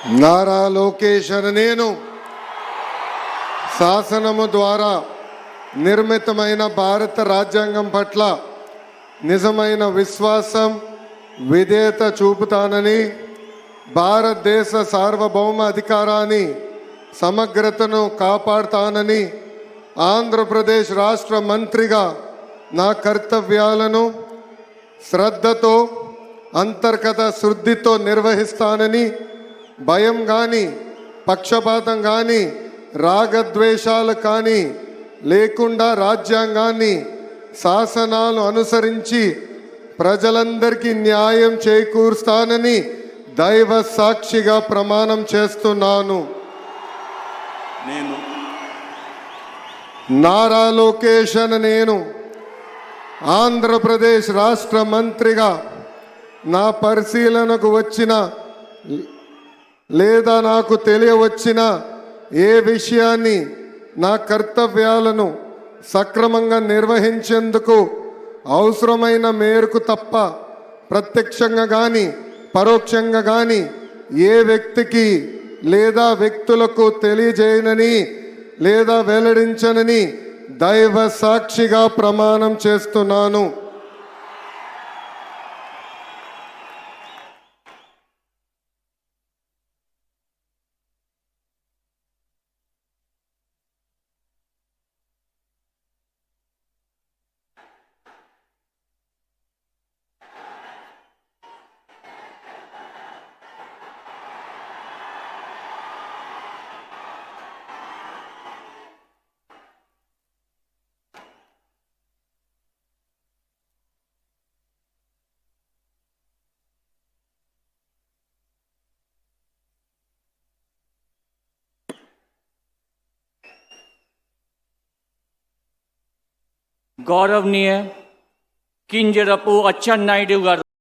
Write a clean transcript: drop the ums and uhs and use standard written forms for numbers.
నారా లోకేష్ అనే నేను శాసనము ద్వారా నిర్మితమైన భారత రాజ్యాంగం పట్ల నిజమైన విశ్వాసం విధేయత చూపుతానని, భారతదేశ సార్వభౌమ అధికారాన్ని సమగ్రతను కాపాడుతానని, ఆంధ్రప్రదేశ్ రాష్ట్ర మంత్రిగా నా కర్తవ్యాలను శ్రద్ధతో అంతర్గత శుద్ధితో నిర్వహిస్తానని, భయం కానీ పక్షపాతం కానీ రాగద్వేషాలు కానీ లేకుండా రాజ్యాంగాన్ని శాసనాలు అనుసరించి ప్రజలందరికీ న్యాయం చేకూరుస్తానని దైవ సాక్షిగా ప్రమాణం చేస్తున్నాను. నేను నారా లోకేష్ అనే నేను ఆంధ్రప్రదేశ్ రాష్ట్ర మంత్రిగా నా పరిశీలనకు వచ్చిన లేదా నాకు తెలియవచ్చిన ఏ విషయాన్ని నా కర్తవ్యాలను సక్రమంగా నిర్వహించేందుకు అవసరమైన మేరకు తప్ప ప్రత్యక్షంగా కానీ పరోక్షంగా కానీ ఏ వ్యక్తికి లేదా వ్యక్తులకు తెలియజేయనని లేదా వెల్లడించనని దైవ సాక్షిగా ప్రమాణం చేస్తున్నాను. गौरवनीय किंजरपु अच्చెన్నాయుడు गारू